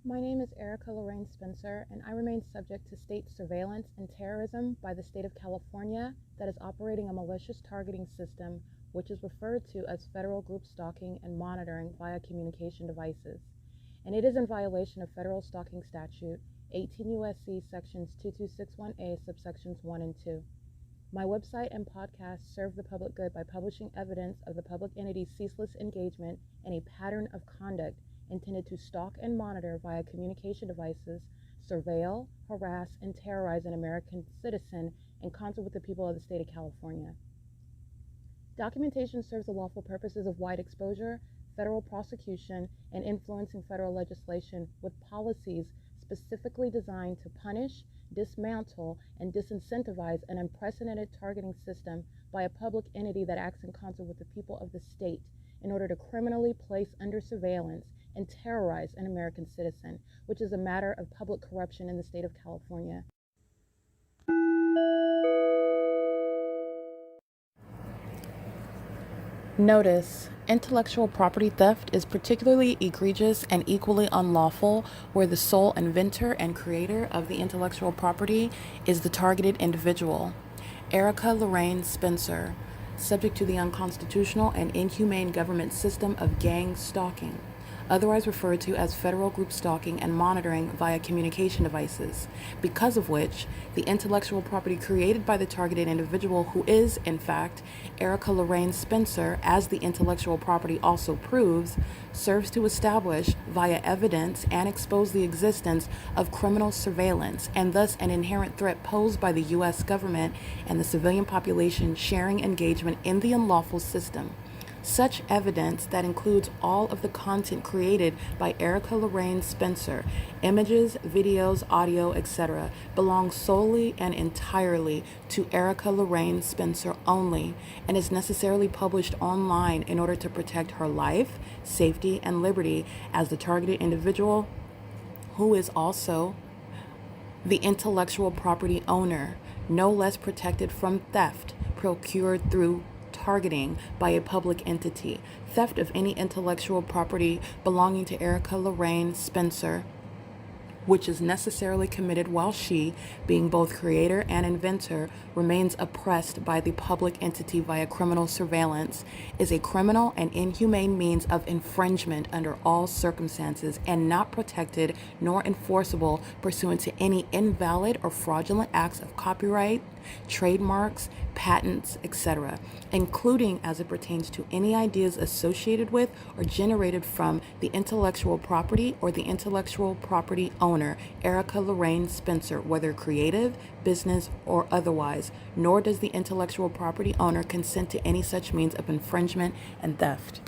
My name is Erica Lorraine Spencer, and I remain subject to state surveillance and terrorism by the state of California that is operating a malicious targeting system, which is referred to as federal group stalking and monitoring via communication devices. And it is in violation of federal stalking statute 18 U.S.C. sections 2261A subsections 1 and 2. My website and podcast serve the public good by publishing evidence of the public entity's ceaseless engagement in a pattern of conduct intended to stalk and monitor via communication devices, surveil, harass, and terrorize an American citizen in concert with the people of the state of California. Documentation serves the lawful purposes of wide exposure, federal prosecution, and influencing federal legislation with policies specifically designed to punish, dismantle, and disincentivize an unprecedented targeting system by a public entity that acts in concert with the people of the state in order to criminally place under surveillance and terrorize an American citizen, which is a matter of public corruption in the state of California. Notice: intellectual property theft is particularly egregious and equally unlawful where the sole inventor and creator of the intellectual property is the targeted individual. Erica Lorraine Spencer, subject to the unconstitutional and inhumane government system of gang stalking, otherwise referred to as federal group stalking and monitoring via communication devices, because of which the intellectual property created by the targeted individual, who is, in fact, Erica Lorraine Spencer, as the intellectual property also proves, serves to establish via evidence and expose the existence of criminal surveillance and thus an inherent threat posed by the U.S. government and the civilian population sharing engagement in the unlawful system. Such evidence that includes all of the content created by Erica Lorraine Spencer, images, videos, audio, etc., belongs solely and entirely to Erica Lorraine Spencer only and is necessarily published online in order to protect her life, safety, and liberty as the targeted individual, who is also the intellectual property owner, no less protected from theft procured through targeting by a public entity. Theft of any intellectual property belonging to Erica Lorraine Spencer, which is necessarily committed while she, being both creator and inventor, remains oppressed by the public entity via criminal surveillance, is a criminal and inhumane means of infringement under all circumstances and not protected nor enforceable pursuant to any invalid or fraudulent acts of copyright, trademarks, patents, etc., including as it pertains to any ideas associated with or generated from the intellectual property or the intellectual property owner, Erica Lorraine Spencer, whether creative, business, or otherwise, nor does the intellectual property owner consent to any such means of infringement and theft.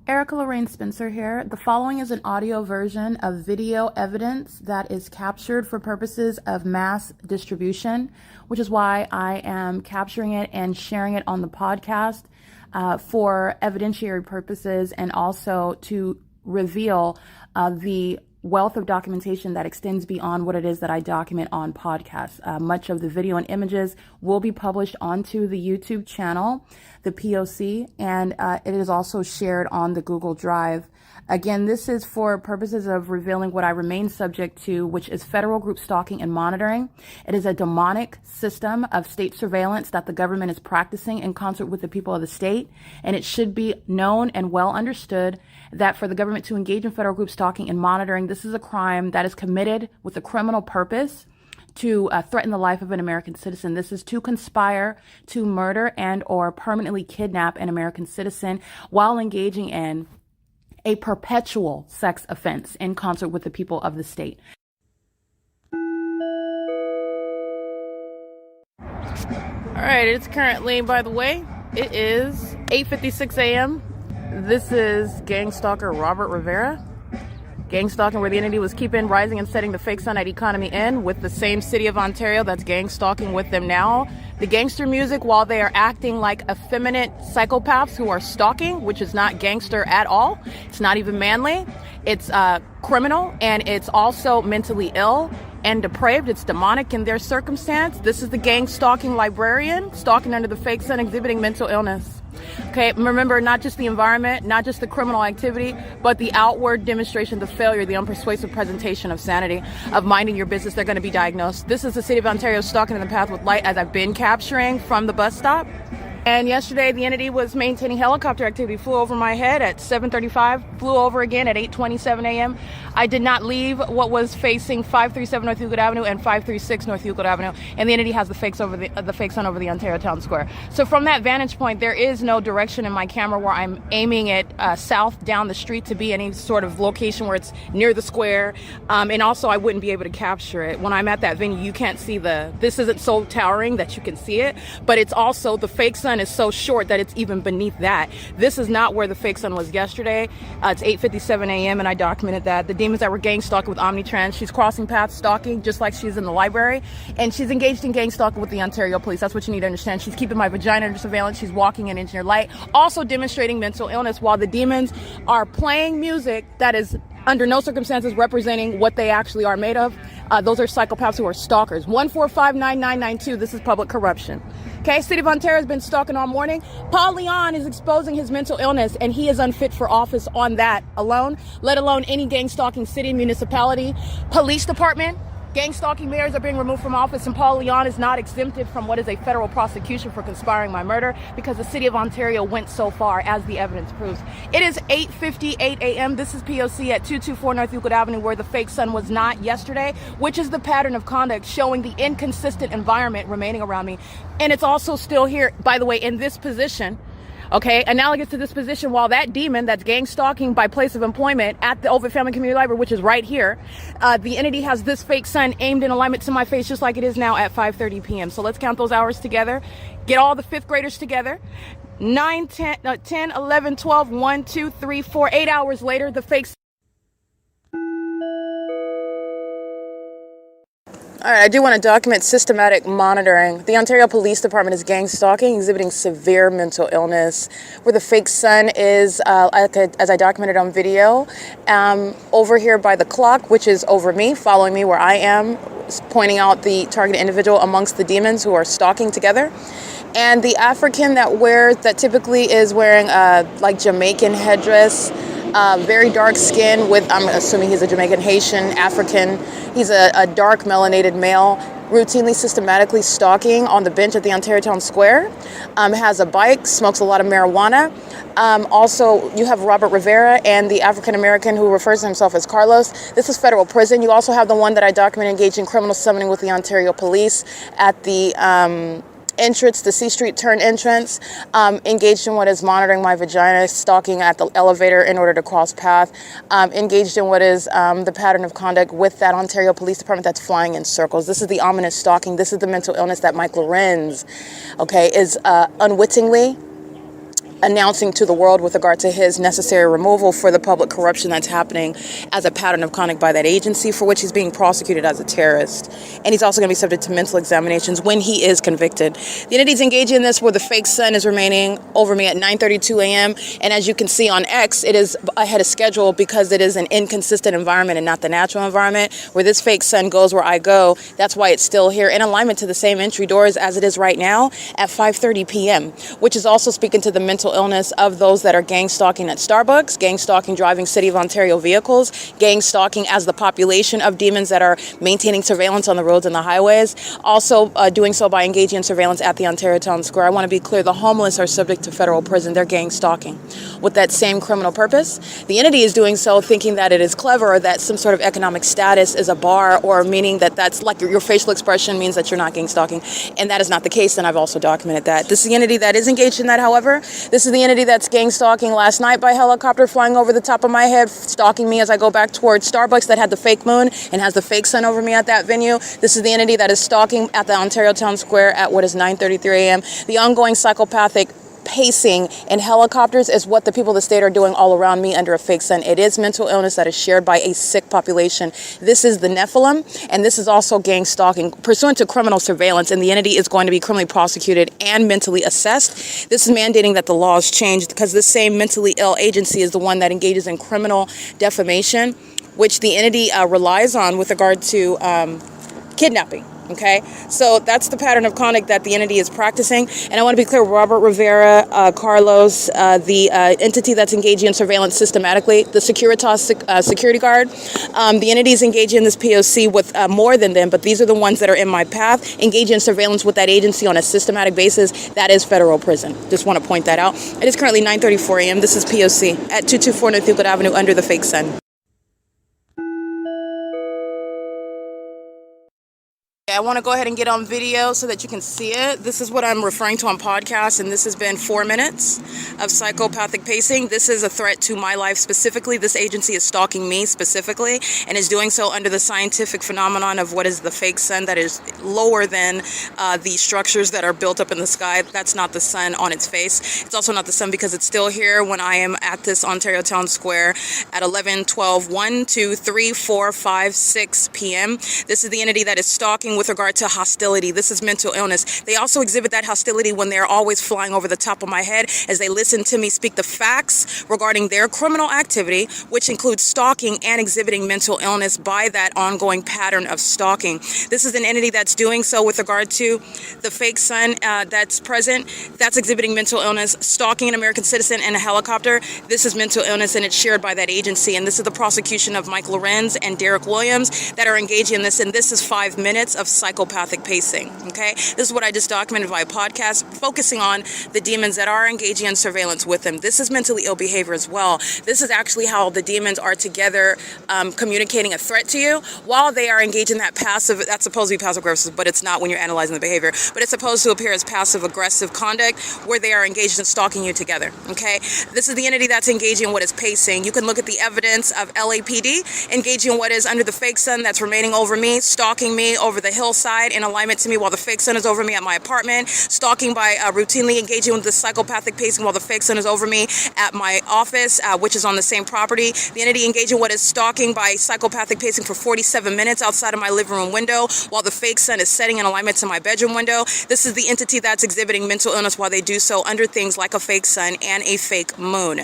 Erica Lorraine Spencer here. The following is an audio version of video evidence that is captured for purposes of mass distribution, which is why I am capturing it and sharing it on the podcast for evidentiary purposes and also to reveal the wealth of documentation that extends beyond what it is that I document on podcasts. Much of the video and images will be published onto the YouTube channel, the P.O.C, and it is also shared on the Google Drive. Again, this is for purposes of revealing what I remain subject to, which is federal group stalking and monitoring. It is a demonic system of state surveillance that the government is practicing in concert with the people of the state, and it should be known and well understood that for the government to engage in federal group stalking and monitoring, this is a crime that is committed with a criminal purpose to threaten the life of an American citizen. This is to conspire to murder and or permanently kidnap an American citizen while engaging in a perpetual sex offense in concert with the people of the state. All right, it's currently, by the way, it is 8:56 a.m. This is gang stalker Robert Rivera. Gang stalking where the entity was keeping rising and setting the fake Sunlight economy in with the same city of Ontario that's gang stalking with them now. The gangster music, while they are acting like effeminate psychopaths who are stalking, which is not gangster at all. It's not even manly. It's criminal, and it's also mentally ill. and depraved. It's demonic in their circumstance. This is the gang stalking librarian, stalking under the fake sun, exhibiting mental illness. Okay, remember, not just the environment, not just the criminal activity, but the outward demonstration, the failure, the unpersuasive presentation of sanity, of minding your business. They're going to be diagnosed. This is the city of Ontario stalking in the path with light, as I've been capturing from the bus stop. And yesterday, the entity was maintaining helicopter activity, flew over my head at 7:35, flew over again at 8:27 a.m. I did not leave what was facing 537 North Euclid Avenue and 536 North Euclid Avenue, and the entity has the fake sun over the Ontario Town Square. So from that vantage point, there is no direction in my camera where I'm aiming it south down the street to be any sort of location where it's near the square, and also I wouldn't be able to capture it. When I'm at that venue, you can't see this isn't so towering that you can see it, but it's also, the fake sun is so short that it's even beneath that. This is not where the fake sun was yesterday. It's 8:57 a.m. and I documented that. The demons that were gang stalking with Omnitrans, she's crossing paths stalking just like she's in the library, and she's engaged in gang stalking with the Ontario police. That's what you need to understand. She's keeping my vagina under surveillance. She's walking in engineer light, also demonstrating mental illness, while the demons are playing music that is under no circumstances representing what they actually are made of. Those are psychopaths who are stalkers. 1459992. This is public corruption. Okay, City of Ontario has been stalking all morning. Paul Leon is exposing his mental illness, and he is unfit for office on that alone, let alone any gang stalking city, municipality, police department. Gang stalking mayors are being removed from office, and Paul Leon is not exempted from what is a federal prosecution for conspiring my murder, because the City of Ontario went so far, as the evidence proves. It is 8:58 a.m. This is P.O.C. at 224 North Euclid Avenue, where the fake sun was not yesterday, which is the pattern of conduct showing the inconsistent environment remaining around me. And it's also still here, by the way, in this position. Okay, analogous to this position, while that demon that's gang stalking by place of employment at the OVITT Family Community Library, which is right here, the entity has this fake sun aimed in alignment to my face, just like it is now at 5:30 p.m. So let's count those hours together. Get all the fifth graders together. 9, 10, 11, 12, 1, 2, 3, 4, 8 hours later, the fake sun. All right, I do want to document systematic monitoring. The Ontario Police Department is gang stalking, exhibiting severe mental illness, where the fake sun is, as I documented on video, over here by the clock, which is over me, following me where I am, pointing out the targeted individual amongst the demons who are stalking together. And the African that typically is wearing like Jamaican headdress, very dark skin with, I'm assuming he's a Jamaican, Haitian, African. He's a dark melanated male, routinely, systematically stalking on the bench at the Ontario Town Square. Has a bike, smokes a lot of marijuana. Also, you have Robert Rivera and the African American who refers to himself as Carlos. This is federal prison. You also have the one that I documented engaged in criminal summoning with the Ontario Police at the entrance, the C Street turn entrance, engaged in what is monitoring my vagina, stalking at the elevator in order to cross path, engaged in what is the pattern of conduct with that Ontario Police Department that's flying in circles. This is the ominous stalking. This is the mental illness that Mike LORENZ, okay, is unwittingly announcing to the world with regard to his necessary removal for the public corruption that's happening as a pattern of conduct by that agency, for which he's being prosecuted as a terrorist. And he's also going to be subject to mental examinations when he is convicted. The entity's engaging in this where the fake sun is remaining over me at 9:32 a.m. And as you can see on X, it is ahead of schedule because it is an inconsistent environment and not the natural environment. Where this fake sun goes where I go, that's why it's still here in alignment to the same entry doors as it is right now at 5:30 p.m., which is also speaking to the mental illness of those that are gang stalking at Starbucks, gang stalking driving City of Ontario vehicles, gang stalking as the population of demons that are maintaining surveillance on the roads and the highways, also doing so by engaging in surveillance at the Ontario Town Square. I want to be clear, the homeless are subject to federal prison. They're gang stalking with that same criminal purpose. The entity is doing so thinking that it is clever, or that some sort of economic status is a bar, or meaning that that's like your facial expression means that you're not gang stalking, and that is not the case, and I've also documented that. This is the entity that is engaged in that, however. This is the entity that's gang stalking last night by helicopter, flying over the top of my head, stalking me as I go back towards Starbucks that had the fake moon and has the fake sun over me at that venue. This is the entity that is stalking at the Ontario Town Square at what is 9:33 a.m. The ongoing psychopathic pacing in helicopters is what the people of the state are doing all around me under a fake sun. It is mental illness that is shared by a sick population. This is the Nephilim, and this is also gang stalking pursuant to criminal surveillance, and the entity is going to be criminally prosecuted and mentally assessed. This is mandating that the laws change because this same mentally ill agency is the one that engages in criminal defamation which the entity relies on with regard to kidnapping. Okay, so that's the pattern of conduct that the entity is practicing. And I want to be clear, Robert Rivera, Carlos, the entity that's engaging in surveillance systematically, the Securitas security guard, the entity is engaging in this P.O.C. with more than them, but these are the ones that are in my path, engaging in surveillance with that agency on a systematic basis. That is federal prison. Just want to point that out. It is currently 9:34 a.m. This is P.O.C. at 224 North Euclid Avenue under the fake sun. I want to go ahead and get on video so that you can see it. This is what I'm referring to on podcast, and this has been 4 minutes of psychopathic pacing. This is a threat to my life specifically. This agency is stalking me specifically and is doing so under the scientific phenomenon of what is the fake sun that is lower than the structures that are built up in the sky. That's not the sun on its face. It's also not the sun because it's still here when I am at this Ontario Town Square at 11, 12, 1, 2, 3, 4, 5, 6 p.m. This is the entity that is stalking with regard to hostility. This is mental illness. They also exhibit that hostility when they're always flying over the top of my head as they listen to me speak the facts regarding their criminal activity, which includes stalking and exhibiting mental illness by that ongoing pattern of stalking. This is an entity that's doing so with regard to the fake sun that's present, that's exhibiting mental illness, stalking an American citizen in a helicopter. This is mental illness and it's shared by that agency. And this is the prosecution of Mike LORENZ and Derek Williams that are engaging in this. And this is 5 minutes of psychopathic pacing. Okay, this is what I just documented via podcast, focusing on the demons that are engaging in surveillance with them. This is mentally ill behavior as well. This is actually how the demons are together communicating a threat to you while they are engaged in that passive, that's supposed to be passive aggressive, but it's not when you're analyzing the behavior, but it's supposed to appear as passive aggressive conduct where they are engaged in stalking you together. Okay, this is the entity that's engaging in what is pacing. You can look at the evidence of LAPD engaging in what is under the fake sun that's remaining over me, stalking me over the hillside in alignment to me while the fake sun is over me at my apartment, stalking by routinely engaging with the psychopathic pacing while the fake sun is over me at my office, which is on the same property. The entity engaging what is stalking by psychopathic pacing for 47 minutes outside of my living room window while the fake sun is setting in alignment to my bedroom window. This is the entity that's exhibiting mental illness while they do so under things like a fake sun and a fake moon.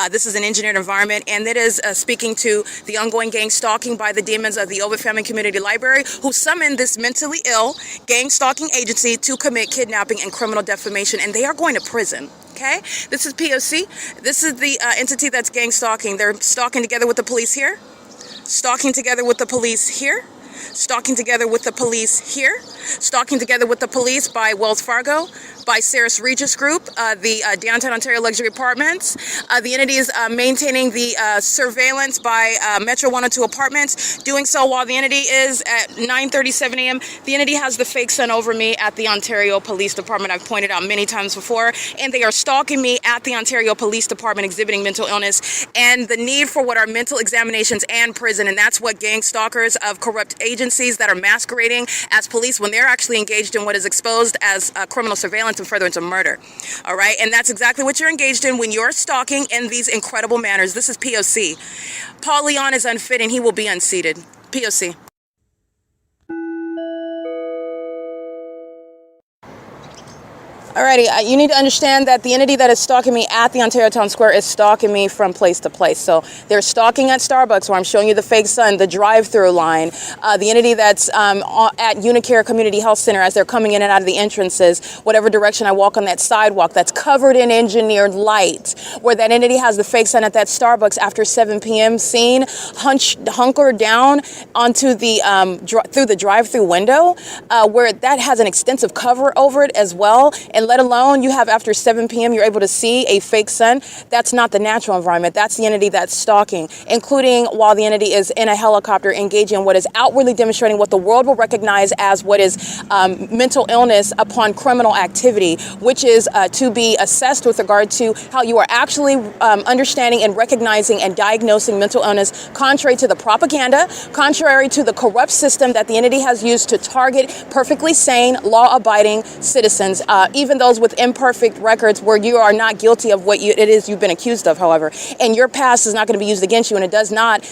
This is an engineered environment, and it is speaking to the ongoing gang stalking by the demons of the OVITT Family Community Library, who summoned this mentally ill gang stalking agency to commit kidnapping and criminal defamation, and they are going to prison. Okay, this is P.O.C. This is the entity that's gang stalking. They're stalking together with the police here, stalking together with the police here, stalking together with the police here, stalking together with the police by Wells Fargo, by Saris Regis Group, the Downtown Ontario Luxury Apartments. The entity is maintaining the surveillance by Metro 102 Apartments, doing so while the entity is at 9:37 a.m. The entity has the fake sun over me at the Ontario Police Department. I've pointed out many times before, and they are stalking me at the Ontario Police Department, exhibiting mental illness and the need for what are mental examinations and prison. And that's what gang stalkers of corrupt agencies that are masquerading as police when they're actually engaged in what is exposed as criminal surveillance and furtherance of murder. All right, and that's exactly what you're engaged in when you're stalking in these incredible manners. This is P.O.C. Paul Leon is unfit and he will be unseated. P.O.C. Alrighty, you need to understand that the entity that is stalking me at the Ontario Town Square is stalking me from place to place. So they're stalking at Starbucks, where I'm showing you the fake sun, the drive-through line, the entity that's at UNICARE Community Health Center as they're coming in and out of the entrances, whatever direction I walk on that sidewalk that's covered in engineered light, where that entity has the fake sun at that Starbucks after 7 p.m. scene, hunkered down onto the through the drive-through window, where that has an extensive cover over it as well. And let alone you have after 7 p.m. you're able to see a fake sun. That's not the natural environment. That's the entity that's stalking, including while the entity is in a helicopter engaging in what is outwardly demonstrating what the world will recognize as what is mental illness upon criminal activity, which is to be assessed with regard to how you are actually understanding and recognizing and diagnosing mental illness, contrary to the propaganda, contrary to the corrupt system that the entity has used to target perfectly sane, law-abiding citizens, even those with imperfect records where you are not guilty of what it is you've been accused of, however. And your past is not going to be used against you, and it does not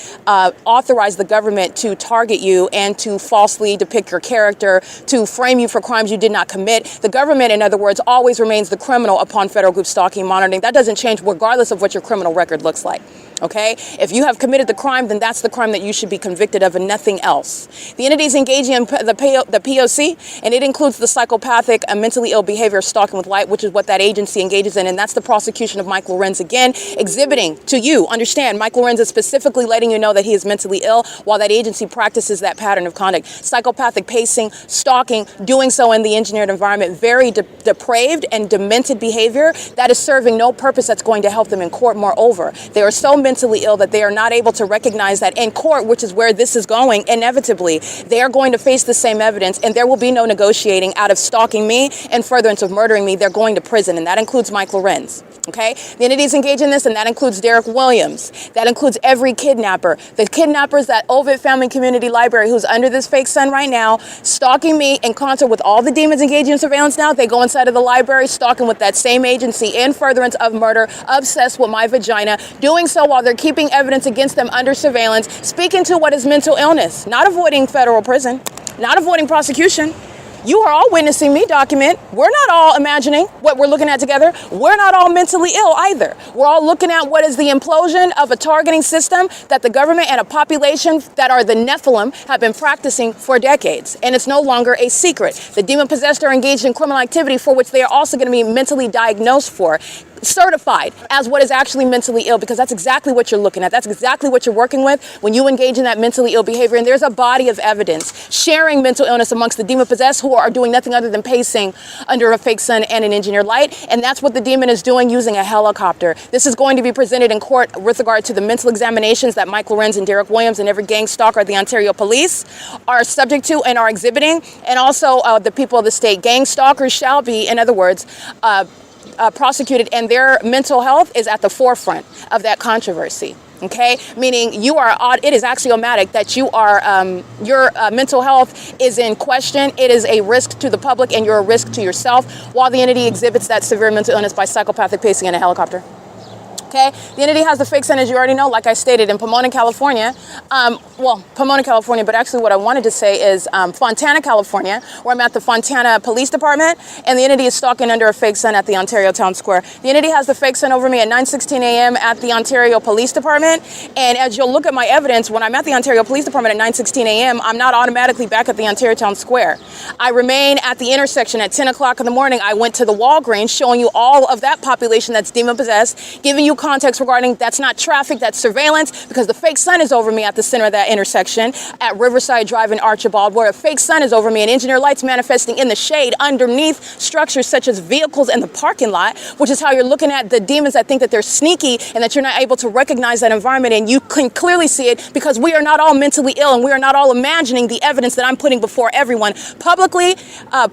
authorize the government to target you and to falsely depict your character, to frame you for crimes you did not commit. The government, in other words, always remains the criminal upon federal group stalking monitoring. That doesn't change regardless of what your criminal record looks like. Okay? If you have committed the crime, then that's the crime that you should be convicted of and nothing else. The entities engaging in the P.O.C, and it includes the psychopathic and mentally ill behavior of stalking with light, which is what that agency engages in, and that's the prosecution of Mike LORENZ, again, exhibiting to you, understand, Mike LORENZ is specifically letting you know that he is mentally ill while that agency practices that pattern of conduct. Psychopathic pacing, stalking, doing so in the engineered environment, very depraved and demented behavior that is serving no purpose that's going to help them in court. Moreover, they are so mentally ill that they are not able to recognize that in court, which is where this is going, inevitably, they are going to face the same evidence, and there will be no negotiating out of stalking me and furtherance of murdering me. They're going to prison, and that includes Mike LORENZ. Okay? The entities engaged in this, and that includes Derek Williams. That includes every kidnapper. The kidnappers, that OVITT Family Community Library, who's under this fake sun right now, stalking me in concert with all the demons engaging in surveillance now. They go inside of the library, stalking with that same agency in furtherance of murder, obsessed with my vagina, doing so while they're keeping evidence against them under surveillance, speaking to what is mental illness, not avoiding federal prison, not avoiding prosecution. You are all witnessing me document. We're not all imagining what we're looking at together. We're not all mentally ill either. We're all looking at what is the implosion of a targeting system that the government and a population that are the Nephilim have been practicing for decades. And it's no longer a secret. The demon-possessed are engaged in criminal activity for which they are also going to be mentally diagnosed for, certified as what is actually mentally ill, because that's exactly what you're looking at. That's exactly what you're working with when you engage in that mentally ill behavior. And there's a body of evidence sharing mental illness amongst the demon-possessed who are doing nothing other than pacing under a fake sun and an engineered light. And that's what the demon is doing using a helicopter. This is going to be presented in court with regard to the mental examinations that Mike LORENZ and Derek Williams and every gang stalker at the Ontario Police are subject to and are exhibiting. And also the people of the state. Gang stalkers shall be, in other words, prosecuted, and their mental health is at the forefront of that controversy. Okay, meaning you are odd. It is axiomatic that you are your mental health is in question. It is a risk to the public, and you're a risk to yourself while the entity exhibits that severe mental illness by psychopathic pacing in a helicopter. Okay, the entity has the fake sun, as you already know, like I stated, in Pomona, California. Well, Pomona, California, but actually what I wanted to say is Fontana, California, where I'm at the Fontana Police Department, and the entity is stalking under a fake sun at the Ontario Town Square. The entity has the fake sun over me at 9:16 a.m. at the Ontario Police Department, and as you'll look at my evidence, when I'm at the Ontario Police Department at 9:16 a.m., I'm not automatically back at the Ontario Town Square. I remain at the intersection at 10 o'clock in the morning. I went to the Walgreens, showing you all of that population that's demon-possessed, giving you context regarding that's not traffic, that's surveillance, because the fake sun is over me at the center of that intersection at Riverside Drive in Archibald, where a fake sun is over me and engineer lights manifesting in the shade underneath structures such as vehicles in the parking lot, which is how you're looking at the demons that think that they're sneaky and that you're not able to recognize that environment. And you can clearly see it because we are not all mentally ill, and we are not all imagining the evidence that I'm putting before everyone, publicly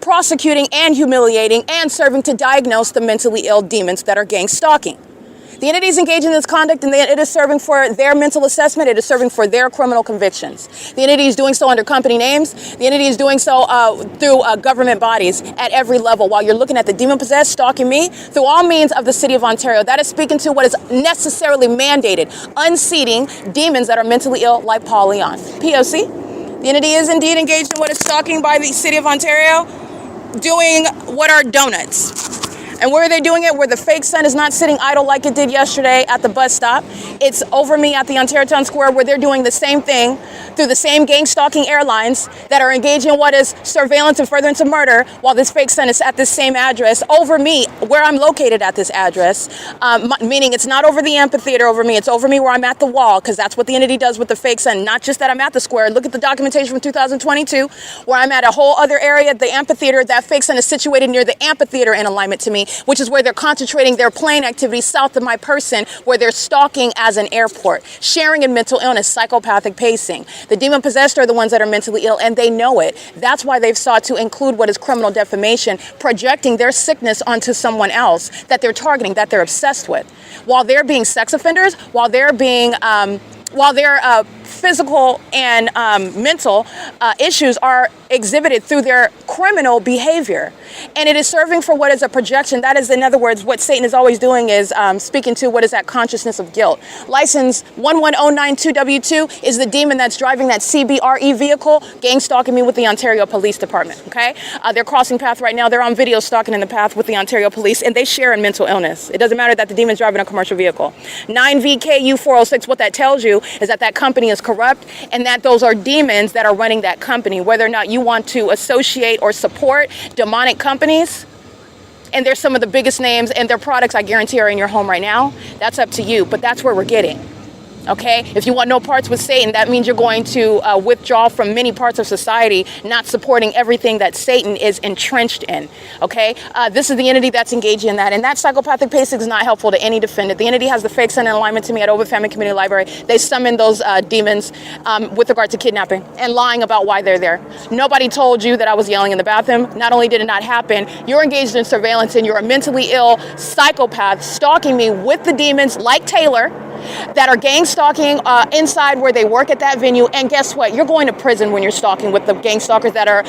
prosecuting and humiliating and serving to diagnose the mentally ill demons that are gang stalking. The entity is engaged in this conduct, and it is serving for their mental assessment. It is serving for their criminal convictions. The entity is doing so under company names. The entity is doing so through government bodies at every level. While you're looking at the demon-possessed stalking me through all means of the city of Ontario, that is speaking to what is necessarily mandated, unseating demons that are mentally ill like Paul Leon. P.O.C. The entity is indeed engaged in what is stalking by the city of Ontario, doing what are donuts. And where are they doing it? Where the fake sun is not sitting idle like it did yesterday at the bus stop. It's over me at the Ontario Town Square, where they're doing the same thing through the same gang stalking airlines that are engaging in what is surveillance and furtherance of murder, while this fake sun is at this same address over me, where I'm located at this address, meaning it's not over the amphitheater over me, it's over me where I'm at the wall, because that's what the entity does with the fake sun, not just that I'm at the square. Look at the documentation from 2022, where I'm at a whole other area, the amphitheater. That fake sun is situated near the amphitheater in alignment to me, which is where they're concentrating their plane activity south of my person, where they're stalking as an airport, sharing in mental illness, psychopathic pacing. The demon-possessed are the ones that are mentally ill, and they know it. That's why they've sought to include what is criminal defamation, projecting their sickness onto someone else that they're targeting, that they're obsessed with. While they're being sex offenders, while they're being physical and mental issues are exhibited through their criminal behavior. And it is serving for what is a projection. That is, in other words, what Satan is always doing is speaking to what is that consciousness of guilt. License 11092W2 is the demon that's driving that CBRE vehicle, gang stalking me with the Ontario Police Department, okay? They're crossing path right now. They're on video stalking in the path with the Ontario Police, and they share in mental illness. It doesn't matter that the demon's driving a commercial vehicle. 9VKU406, what that tells you is that that company is corrupt and that those are demons that are running that company. Whether or not you want to associate or support demonic companies, and there's some of the biggest names, and their products I guarantee are in your home right now, that's up to you, but that's where we're getting. Okay, if you want no parts with Satan, that means you're going to withdraw from many parts of society, not supporting everything that Satan is entrenched in. Okay, this is the entity that's engaging in that, and that psychopathic pacing is not helpful to any defendant. The entity has the fake son in alignment to me at OVITT Family Community Library. They summon those demons with regard to kidnapping and lying about why they're there. Nobody told you that I was yelling in the bathroom. Not only did it not happen, you're engaged in surveillance and you're a mentally ill psychopath stalking me with the demons like Taylor that are gang stalking inside where they work at that venue. And guess what? You're going to prison when you're stalking with the gang stalkers that are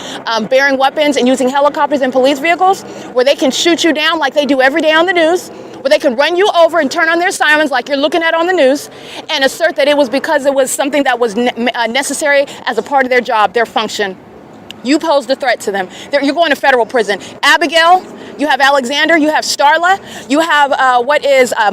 bearing weapons and using helicopters and police vehicles where they can shoot you down like they do every day on the news, where they can run you over and turn on their sirens like you're looking at on the news and assert that it was because it was something that was necessary as a part of their job, their function. You posed a threat to them. You're going to federal prison. Abigail, you have Alexander, you have Starla, you have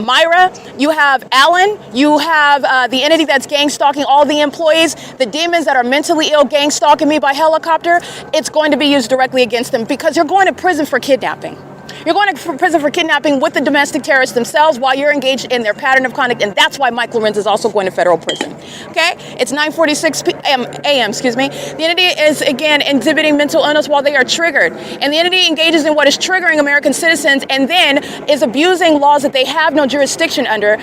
Myra, you have Alan, you have the entity that's gang stalking all the employees, the demons that are mentally ill gang stalking me by helicopter. It's going to be used directly against them because you're going to prison for kidnapping. You're going to prison for kidnapping with the domestic terrorists themselves while you're engaged in their pattern of conduct, and that's why Mike Lorenz is also going to federal prison. Okay? It's 9:46 a.m. The entity is, again, exhibiting mental illness while they are triggered. And the entity engages in what is triggering American citizens and then is abusing laws that they have no jurisdiction under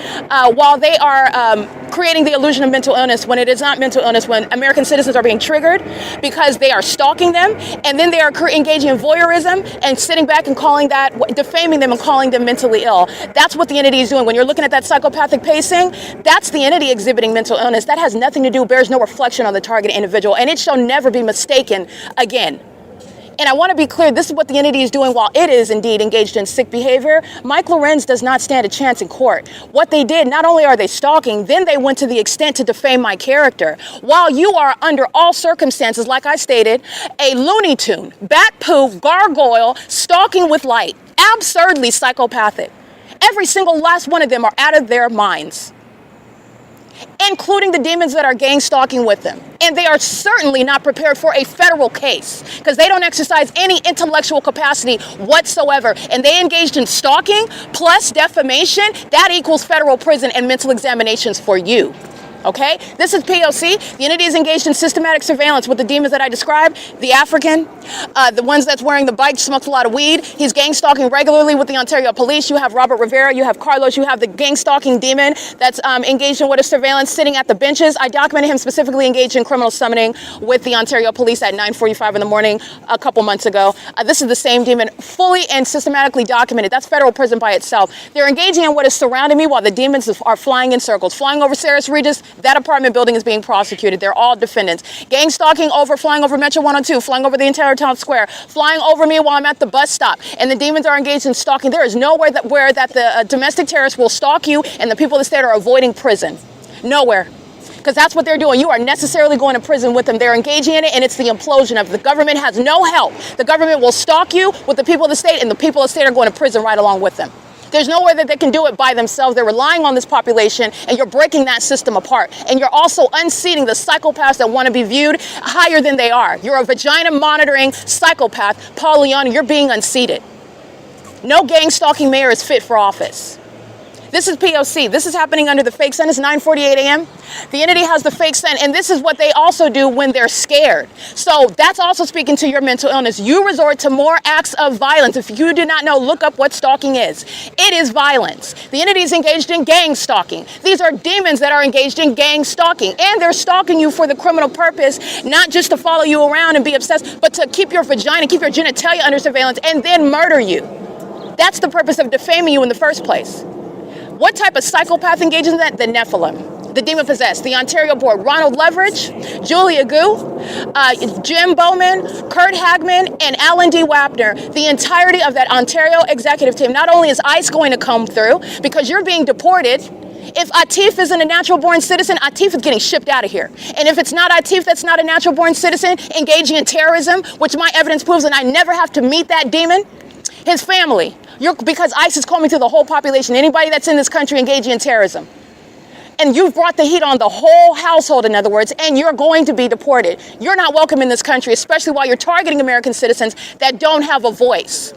while they are creating the illusion of mental illness when it is not mental illness, when American citizens are being triggered because they are stalking them, and then they are engaging in voyeurism and sitting back and calling that, defaming them and calling them mentally ill. That's what the entity is doing. When you're looking at that psychopathic pacing, that's the entity exhibiting mental illness. That has nothing to do, bears no reflection on the target individual, and it shall never be mistaken again. And I want to be clear, this is what the entity is doing while it is indeed engaged in sick behavior. Mike Lorenz does not stand a chance in court. What they did, not only are they stalking, then they went to the extent to defame my character. While you are under all circumstances, like I stated, a Looney Tune, bat poo, gargoyle, stalking with light, absurdly psychopathic. Every single last one of them are out of their minds, including the demons that are gang stalking with them. And they are certainly not prepared for a federal case because they don't exercise any intellectual capacity whatsoever. And they engaged in stalking plus defamation. That equals federal prison and mental examinations for you. Okay, this is P.O.C. The entity is engaged in systematic surveillance with the demons that I described. The African, the ones that's wearing the bike, smokes a lot of weed. He's gang stalking regularly with the Ontario Police. You have Robert Rivera, you have Carlos, you have the gang stalking demon that's engaged in what is surveillance, sitting at the benches. I documented him specifically engaged in criminal summoning with the Ontario Police at 9:45 in the morning a couple months ago. This is the same demon, fully and systematically documented. That's federal prison by itself. They're engaging in what is surrounding me while the demons are flying in circles, flying over Sarah's Regis. That apartment building is being prosecuted. They're all defendants. Gang stalking flying over Metro 102, flying over the entire town square, flying over me while I'm at the bus stop. And the demons are engaged in stalking. There is nowhere where the domestic terrorists will stalk you and the people of the state are avoiding prison. Nowhere. Because that's what they're doing. You are necessarily going to prison with them. They're engaging in it, and it's the implosion of it. The government has no help. The government will stalk you with the people of the state, and the people of the state are going to prison right along with them. There's no way that they can do it by themselves. They're relying on this population, and you're breaking that system apart. And you're also unseating the psychopaths that want to be viewed higher than they are. You're a vagina monitoring psychopath. Paul Leon, you're being unseated. No gang stalking mayor is fit for office. This is P.O.C. This is happening under the fake sun. It's 9:48 a.m. The entity has the fake sun, and this is what they also do when they're scared. So that's also speaking to your mental illness. You resort to more acts of violence. If you do not know, look up what stalking is. It is violence. The entity is engaged in gang stalking. These are demons that are engaged in gang stalking, and they're stalking you for the criminal purpose, not just to follow you around and be obsessed, but to keep your vagina, keep your genitalia under surveillance, and then murder you. That's the purpose of defaming you in the first place. What type of psychopath engages in that? The Nephilim. the demon possessed, the Ontario board, Ronald Leverage, Julia Gu, Jim Bowman, Kurt Hagman, and Alan D. Wapner, the entirety of that Ontario executive team. Not only is ICE going to come through, because you're being deported. If Atif isn't a natural born citizen, Atif is getting shipped out of here. And if it's not Atif that's not a natural born citizen engaging in terrorism, which my evidence proves, and I never have to meet that demon, his family, because ICE is combing through the whole population, anybody that's in this country engaging in terrorism. And you've brought the heat on the whole household, in other words, and you're going to be deported. You're not welcome in this country, especially while you're targeting American citizens that don't have a voice.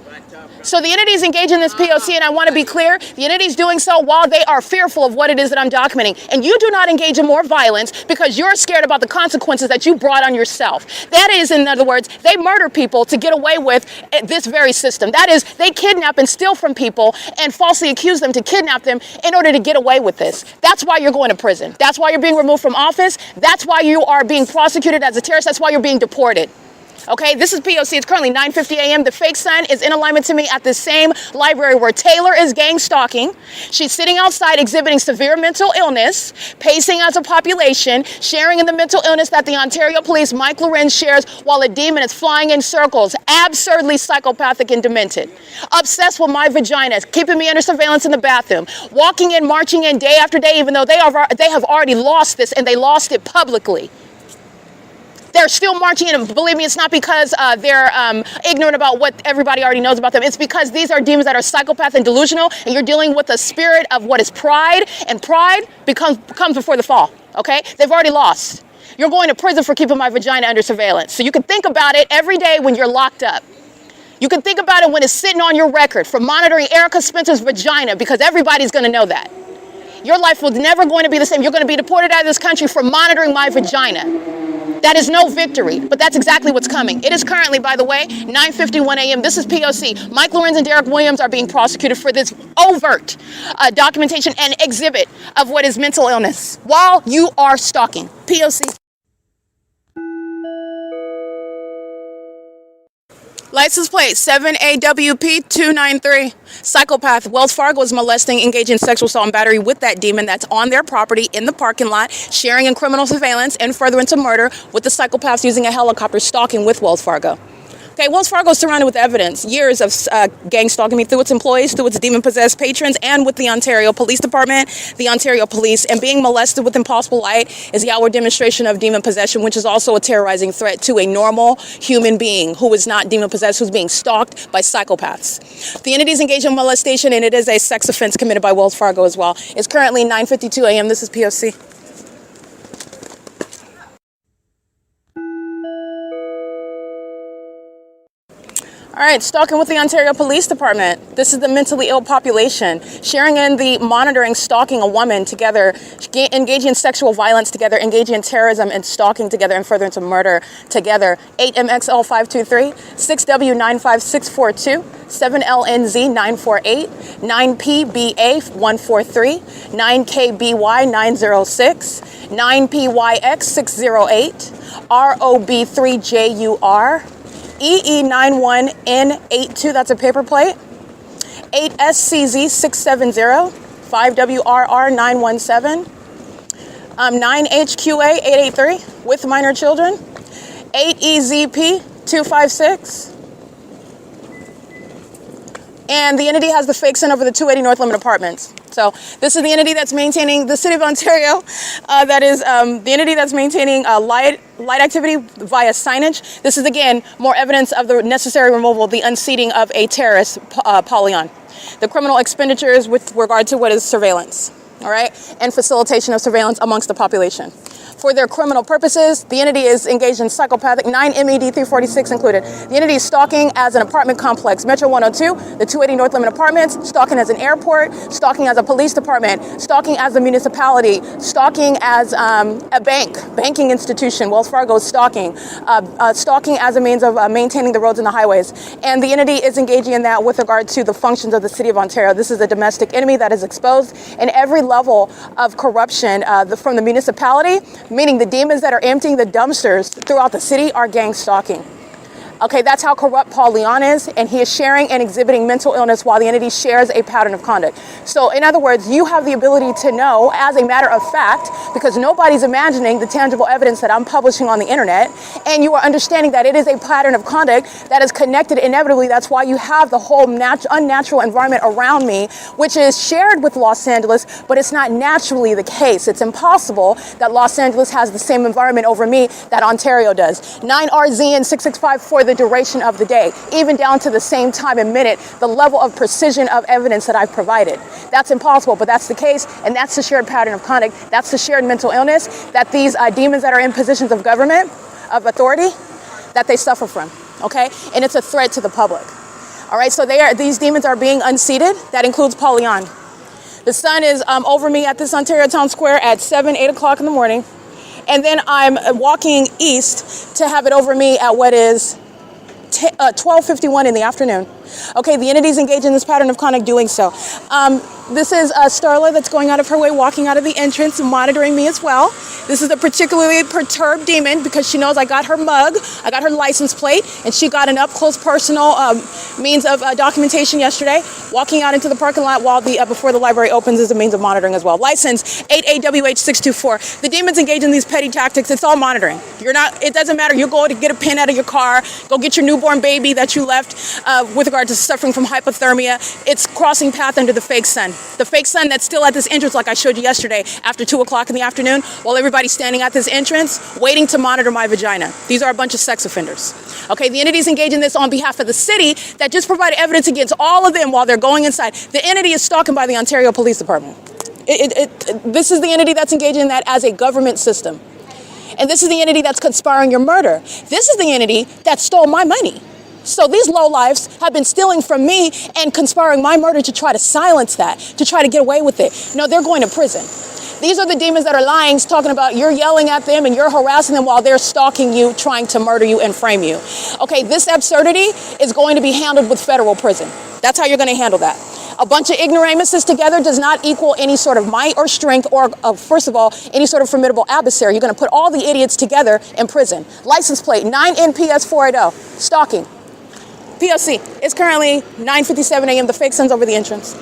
So the entities engaged in this P.O.C., and I want to be clear, the entities doing so while they are fearful of what it is that I'm documenting. And you do not engage in more violence because you're scared about the consequences that you brought on yourself. That is, in other words, they murder people to get away with this very system. That is, they kidnap and steal from people and falsely accuse them to kidnap them in order to get away with this. That's why you're going to prison. That's why you're being removed from office. That's why you are being prosecuted as a terrorist. That's why you're being deported. Okay, this is P.O.C. It's currently 9:50 a.m. The fake son is in alignment to me at the same library where Taylor is gang stalking. She's sitting outside exhibiting severe mental illness, pacing as a population, sharing in the mental illness that the Ontario Police, Mike Lorenz, shares while a demon is flying in circles, absurdly psychopathic and demented. Obsessed with my vagina, keeping me under surveillance in the bathroom, walking in, marching in day after day, even though they have already lost this and they lost it publicly. They're still marching in, and believe me, it's not because they're ignorant about what everybody already knows about them. It's because these are demons that are psychopath and delusional, and you're dealing with a spirit of what is pride, and pride comes before the fall, okay? They've already lost. You're going to prison for keeping my vagina under surveillance. So you can think about it every day when you're locked up. You can think about it when it's sitting on your record for monitoring Erica Spencer's vagina, because everybody's going to know that. Your life was never going to be the same. You're going to be deported out of this country for monitoring my vagina. That is no victory, but that's exactly what's coming. It is currently, by the way, 9:51 a.m. This is P.O.C. Mike Lorenz and Derek Williams are being prosecuted for this overt documentation and exhibit of what is mental illness while you are stalking. P.O.C. License plate 7AWP293. Psychopath. Wells Fargo is molesting, engaging in sexual assault and battery with that demon that's on their property in the parking lot, sharing in criminal surveillance and furtherance of murder with the psychopaths using a helicopter stalking with Wells Fargo. Okay, Wells Fargo is surrounded with evidence, years of gang stalking me through its employees, through its demon-possessed patrons, and with the Ontario Police Department, the Ontario Police, and being molested with impossible light is the outward demonstration of demon possession, which is also a terrorizing threat to a normal human being who is not demon-possessed, who's being stalked by psychopaths. The entities engaged in molestation, and it is a sex offense committed by Wells Fargo as well. It's currently 9:52 a.m. This is P.O.C. All right, stalking with the Ontario Police Department. This is the mentally ill population. Sharing in the monitoring, stalking a woman together, engaging in sexual violence together, engaging in terrorism and stalking together, and furtherance of murder together. 8MXL523, 6W95642, 7LNZ948, 9PBA143, 9KBY906, 9PYX608, ROB3JUR, EE91N82, that's a paper plate, 8SCZ670, 5WRR917, 9HQA883 with minor children, 8EZP256, and the entity has the fake son over the 280 North Limit Apartments. So this is the entity that's maintaining the City of Ontario. That is the entity that's maintaining light activity via signage. This is, again, more evidence of the necessary removal, the unseating of a terrorist polyon. The criminal expenditures with regard to what is surveillance, all right, and facilitation of surveillance amongst the population. For their criminal purposes, the entity is engaged in psychopathic, 9MED346 included. The entity is stalking as an apartment complex, Metro 102, the 280 North Limit Apartments, stalking as an airport, stalking as a police department, stalking as a municipality, stalking as a banking institution, Wells Fargo is stalking, stalking as a means of maintaining the roads and the highways. And the entity is engaging in that with regard to the functions of the City of Ontario. This is a domestic enemy that is exposed in every level of corruption from the municipality, meaning the demons that are emptying the dumpsters throughout the city are gang stalking. Okay, that's how corrupt Paul Leon is, and he is sharing and exhibiting mental illness while the entity shares a pattern of conduct. So in other words, you have the ability to know as a matter of fact, because nobody's imagining the tangible evidence that I'm publishing on the internet, and you are understanding that it is a pattern of conduct that is connected inevitably. That's why you have the whole unnatural environment around me, which is shared with Los Angeles, but it's not naturally the case. It's impossible that Los Angeles has the same environment over me that Ontario does. 9RZ and 665 for the duration of the day, even down to the same time and minute, the level of precision of evidence that I've provided. That's impossible, but that's the case, and that's the shared pattern of conduct. That's the shared mental illness that these demons that are in positions of government, of authority, that they suffer from, okay? And it's a threat to the public. All right, so these demons are being unseated. That includes Paul Leon. The sun is over me at this Ontario Town Square at 7, 8 o'clock in the morning. And then I'm walking east to have it over me at what is 12:51 in the afternoon. Okay, the entity's engaged in this pattern of conduct doing so. This is Starla that's going out of her way, walking out of the entrance and monitoring me as well. This is a particularly perturbed demon because she knows I got her mug, I got her license plate, and she got an up-close personal means of documentation yesterday. Walking out into the parking lot while before the library opens is a means of monitoring as well. License 8AWH624. The demons engage in these petty tactics. It's all monitoring. It doesn't matter. You go to get a pin out of your car, go get your newborn baby that you left with regard to suffering from hypothermia. It's crossing path under the fake sun. The fake sun that's still at this entrance, like I showed you yesterday, after 2 o'clock in the afternoon, while everybody's standing at this entrance, waiting to monitor my vagina. These are a bunch of sex offenders. Okay, the entity's engaged in this on behalf of the city that just provided evidence against all of them while they're going inside. The entity is stalking by the Ontario Police Department. This is the entity that's engaged in that as a government system. And this is the entity that's conspiring your murder. This is the entity that stole my money. So these lowlifes have been stealing from me and conspiring my murder to try to silence that, to try to get away with it. No, they're going to prison. These are the demons that are lying, talking about you're yelling at them and you're harassing them while they're stalking you, trying to murder you and frame you. Okay, this absurdity is going to be handled with federal prison. That's how you're going to handle that. A bunch of ignoramuses together does not equal any sort of might or strength or, first of all, any sort of formidable adversary. You're going to put all the idiots together in prison. License plate 9NPS480, stalking. P.O.C. It's currently 9:57 a.m. The fake sun's over the entrance.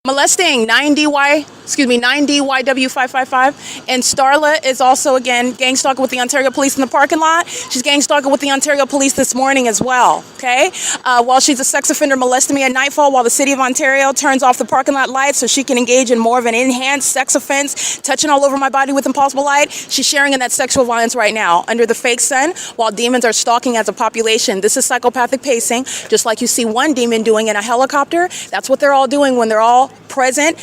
Molesting 9DYW555, and Starla is also again gang stalking with the Ontario Police in the parking lot. She's gang stalking with the Ontario Police this morning as well. Okay, while she's a sex offender molesting me at nightfall, while the City of Ontario turns off the parking lot lights so she can engage in more of an enhanced sex offense, touching all over my body with impossible light. She's sharing in that sexual violence right now under the fake sun, while demons are stalking as a population. This is psychopathic pacing, just like you see one demon doing in a helicopter. That's what they're all doing when they're all present,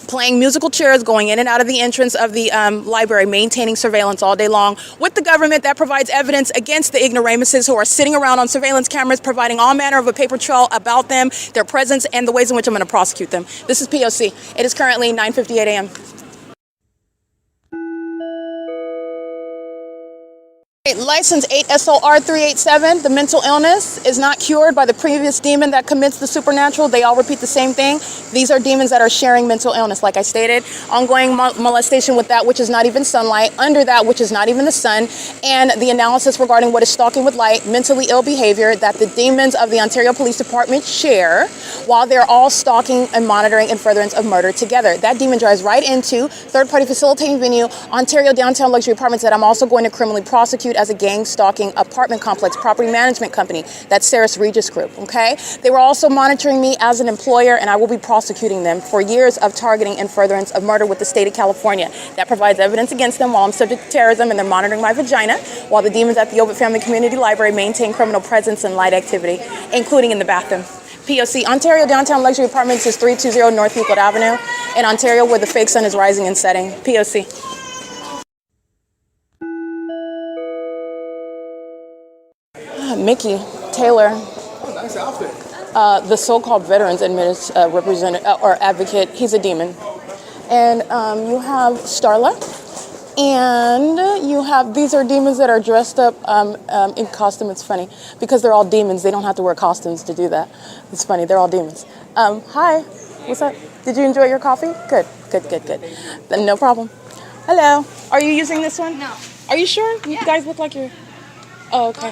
playing musical chairs, going in and out of the entrance of the library, maintaining surveillance all day long with the government that provides evidence against the ignoramuses who are sitting around on surveillance cameras, providing all manner of a paper trail about them, their presence, and the ways in which I'm going to prosecute them. This is P.O.C. It is currently 9:58 a.m. License 8SOR387, the mental illness is not cured by the previous demon that commits the supernatural. They all repeat the same thing. These are demons that are sharing mental illness, like I stated. Ongoing molestation with that which is not even sunlight, under that which is not even the sun, and the analysis regarding what is stalking with light, mentally ill behavior that the demons of the Ontario Police Department share while they're all stalking and monitoring in furtherance of murder together. That demon drives right into third-party facilitating venue, Ontario Downtown Luxury Apartments that I'm also going to criminally prosecute as a gang stalking apartment complex property management company. That's Saris Regis Group, okay? They were also monitoring me as an employer, and I will be prosecuting them for years of targeting and furtherance of murder with the state of California. That provides evidence against them while I'm subject to terrorism, and they're monitoring my vagina, while the demons at the OVITT Family Community Library maintain criminal presence and light activity, including in the bathroom. P.O.C. Ontario Downtown Luxury Apartments is 320 North Euclid Avenue in Ontario, where the fake sun is rising and setting. P.O.C. Mickey Taylor, Nice outfit. the so-called veterans representative or advocate, he's a demon. And you have Starla, and you have, these are demons that are dressed up in costume. It's funny because they're all demons. They don't have to wear costumes to do that. It's funny, they're all demons. Hi, what's up? Did you enjoy your coffee? Good. No problem. Hello. Are you using this one? No. Are you sure? You guys look like you're... Oh, okay.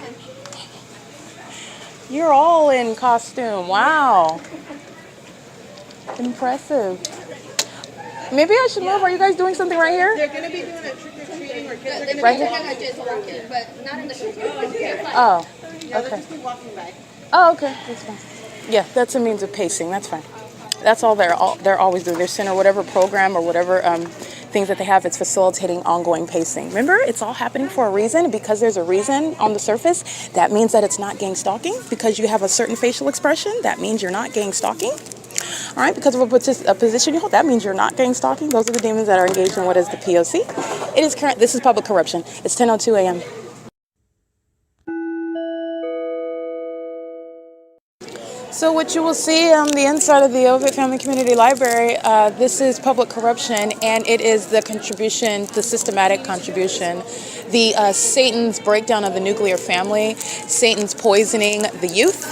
You're all in costume. Wow. Impressive. Maybe I should move. Are you guys doing something right here? They're going to be doing a trick-or-treating where kids are going to Right be here? walking, but not in the street. Oh, Yeah, they'll okay. just be walking by. Oh, okay. That's fine. Yeah, that's a means of pacing. That's fine. That's all they're always doing. Their center, whatever program or whatever things that they have, it's facilitating ongoing pacing. Remember, it's all happening for a reason. Because there's a reason on the surface, that means that it's not gang stalking. Because you have a certain facial expression, that means you're not gang stalking. All right, because of a position you hold, that means you're not gang stalking. Those are the demons that are engaged in what is the P.O.C. It is current. This is public corruption. It's 10:02 a.m. So what you will see on the inside of the OVITT Family Community Library, this is public corruption, and it is the contribution, the systematic contribution, the Satan's breakdown of the nuclear family, Satan's poisoning the youth,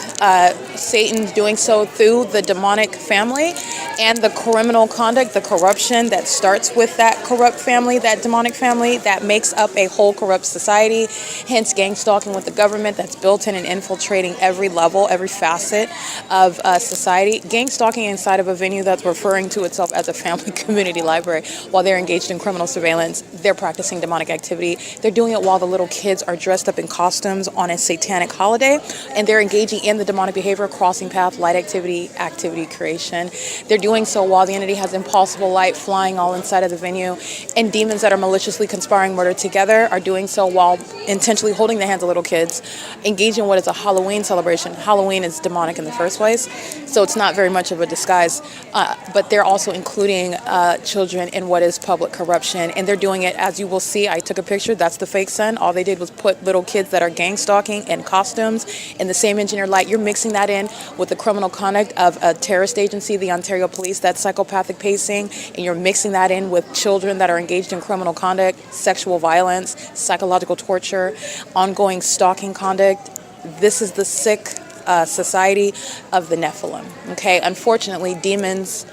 Satan's doing so through the demonic family, and the criminal conduct, the corruption that starts with that corrupt family, that demonic family, that makes up a whole corrupt society, hence gang stalking with the government that's built in and infiltrating every level, every facet of society. Gang stalking inside of a venue that's referring to itself as a family community library while they're engaged in criminal surveillance. They're practicing demonic activity. They're doing it while the little kids are dressed up in costumes on a satanic holiday, and they're engaging in the demonic behavior, crossing path, light activity, activity creation. They're doing so while the entity has impossible light flying all inside of the venue, and demons that are maliciously conspiring murder together are doing so while intentionally holding the hands of little kids, engaging in what is a Halloween celebration. Halloween is demonic in the first place, so it's not very much of a disguise, but they're also including children in what is public corruption, and they're doing it, as you will see. I took a picture. That's the fake sun. All they did was put little kids that are gang stalking in costumes in the same engineered light. You're mixing that in with the criminal conduct of a terrorist agency, the Ontario Police, that's psychopathic pacing, and you're mixing that in with children that are engaged in criminal conduct, sexual violence, psychological torture, ongoing stalking conduct. This is the sick society of the Nephilim. Okay, unfortunately, demons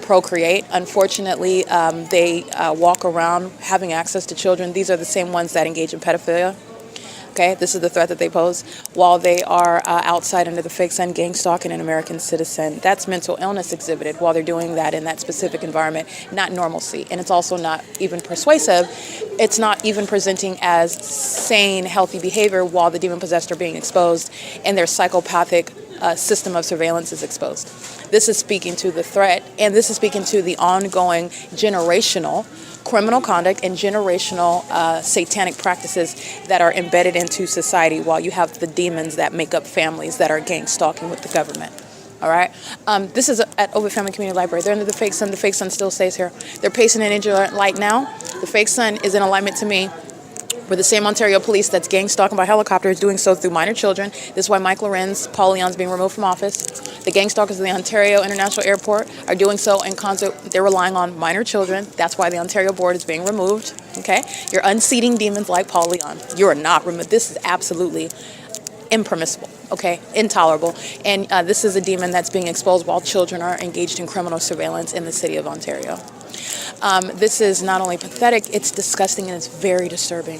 procreate. Unfortunately, they walk around having access to children. These are the same ones that engage in pedophilia. Okay, this is the threat that they pose while they are outside under the fake sun, gang stalking an American citizen. That's mental illness exhibited while they're doing that in that specific environment, not normalcy. And it's also not even persuasive. It's not even presenting as sane, healthy behavior while the demon-possessed are being exposed and their psychopathic system of surveillance is exposed. This is speaking to the threat, and this is speaking to the ongoing generational criminal conduct and generational satanic practices that are embedded into society while you have the demons that make up families that are gang stalking with the government. All right. This is at OVITT Family Community Library. They're under the fake sun. The fake sun still stays here. They're pacing an engineered light now. The fake sun is in alignment to me with the same Ontario Police that's gang stalking by helicopter is doing so through minor children. This is why Mike LORENZ, Paul Leon's being removed from office. The gang stalkers of the Ontario International Airport are doing so in concert. They're relying on minor children. That's why the Ontario board is being removed. Okay? You're unseating demons like Paul Leon. You are not removed. This is absolutely impermissible. Okay? Intolerable. And this is a demon that's being exposed while children are engaged in criminal surveillance in the city of Ontario. This is not only pathetic, it's disgusting, and it's very disturbing.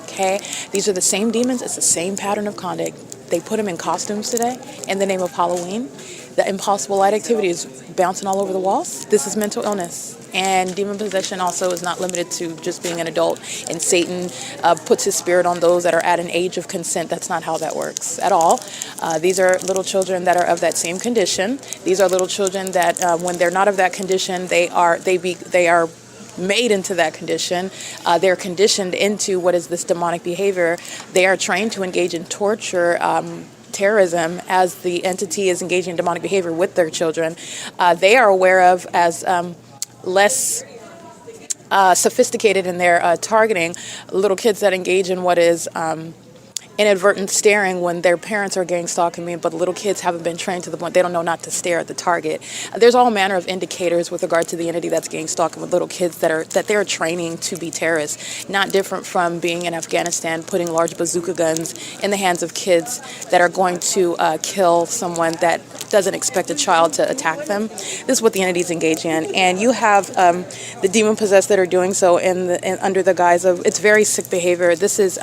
Okay? These are the same demons. It's the same pattern of conduct. They put them in costumes today in the name of Halloween. The impossible light activity is bouncing all over the walls. This is mental illness. And demon possession also is not limited to just being an adult. And Satan puts his spirit on those that are at an age of consent. That's not how that works at all. These are little children that are of that same condition. These are little children that when they're not of that condition, they are made into that condition. They're conditioned into what is this demonic behavior. They are trained to engage in torture, terrorism, as the entity is engaging in demonic behavior with their children. They are aware of as less sophisticated in their targeting little kids that engage in what is inadvertent staring when their parents are gang stalking me, but the little kids haven't been trained to the point they don't know not to stare at the target. There's all manner of indicators with regard to the entity that's gang stalking with little kids that they're training to be terrorists. Not different from being in Afghanistan, putting large bazooka guns in the hands of kids that are going to kill someone that doesn't expect a child to attack them. This is what the entity's engaging in, and you have the demon possessed that are doing so under the guise of it's very sick behavior. This is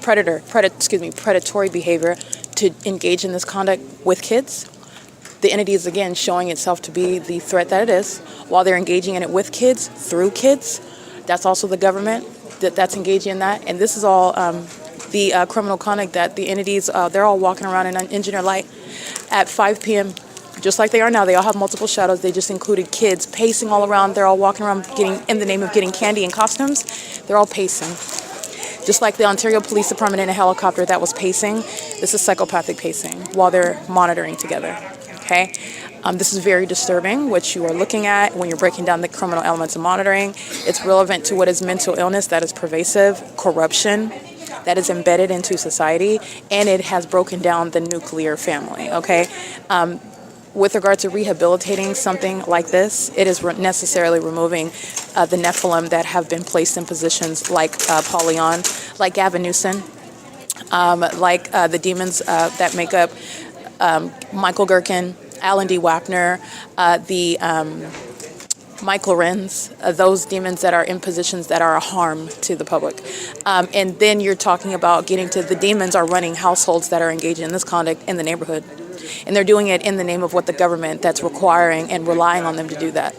predatory behavior to engage in this conduct with kids. The entity is again showing itself to be the threat that it is while they're engaging in it with kids, through kids. That's also the government that's engaging in that. And this is all the criminal conduct that the entities, they're all walking around in engineer light at 5 p.m. just like they are now. They all have multiple shadows. They just included kids pacing all around. They're all walking around in the name of getting candy and costumes. They're all pacing. Just like the Ontario Police Department in a helicopter that was pacing, this is psychopathic pacing while they're monitoring together, okay? This is very disturbing, what you are looking at when you're breaking down the criminal elements of monitoring. It's relevant to what is mental illness that is pervasive, corruption that is embedded into society, and it has broken down the nuclear family, okay? With regard to rehabilitating something like this, it is necessarily removing the Nephilim that have been placed in positions like Paul Leon, like Gavin Newsom, like the demons that make up Michael Gerken, Alan D. Wapner, the Mike Lorenz, those demons that are in positions that are a harm to the public. And then you're talking about getting to the demons are running households that are engaging in this conduct in the neighborhood. And they're doing it in the name of what the government that's requiring and relying on them to do that.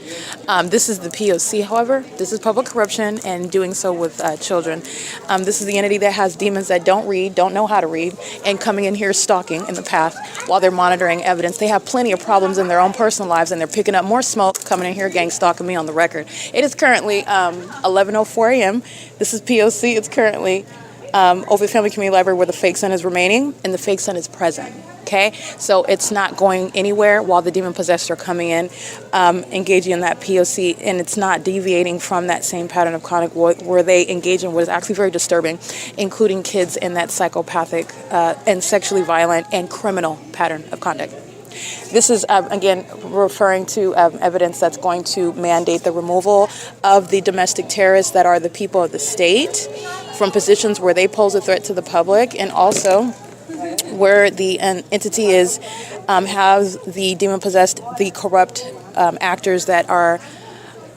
This is the P.O.C, however. This is public corruption and doing so with children. This is the entity that has demons that don't read, don't know how to read, and coming in here stalking in the path while they're monitoring evidence. They have plenty of problems in their own personal lives, and they're picking up more smoke coming in here gang stalking me on the record. It is currently 11:04 a.m. This is P.O.C. It's currently OVITT Family Community Library where the fake sun is remaining, and the fake sun is present. Okay, so it's not going anywhere while the demon possessed are coming in, engaging in that POC, and it's not deviating from that same pattern of conduct where they engage in what is actually very disturbing, including kids in that psychopathic and sexually violent and criminal pattern of conduct. This is, again, referring to evidence that's going to mandate the removal of the domestic terrorists that are the people of the state from positions where they pose a threat to the public, and also where the entity is has the demon-possessed, the corrupt actors that are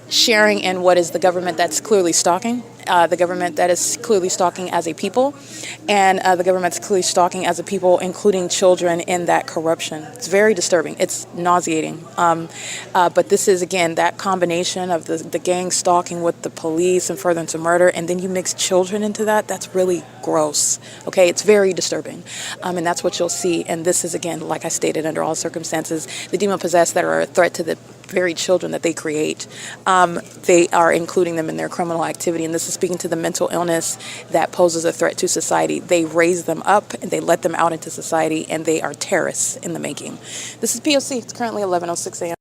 sharing in what is the government that's clearly stalking, the government that is clearly stalking as a people, and the government that's clearly stalking as a people, including children in that corruption. It's very disturbing. It's nauseating. But this is, again, that combination of the gang stalking with the police and furtherance of murder, and then you mix children into that. That's really gross. Okay, it's very disturbing. And that's what you'll see. And this is, again, like I stated, under all circumstances, the demon-possessed that are a threat to the very children that they create. They are including them in their criminal activity, and this is speaking to the mental illness that poses a threat to society. They raise them up and they let them out into society, and they are terrorists in the making. This is P.O.C. It's currently 11:06 a.m.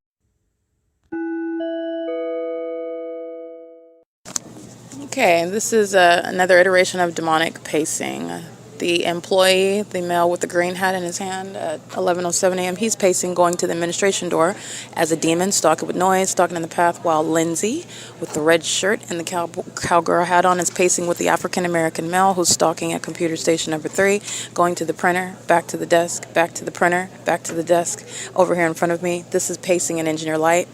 Okay, this is another iteration of demonic pacing. The employee, the male with the green hat in his hand, at 11:07 a.m., he's pacing, going to the administration door as a demon, stalking with noise, stalking in the path, while Lindsay, with the red shirt and the cowgirl hat on, is pacing with the African-American male who's stalking at computer station number 3, going to the printer, back to the desk, back to the printer, back to the desk, over here in front of me. This is pacing in engineer light,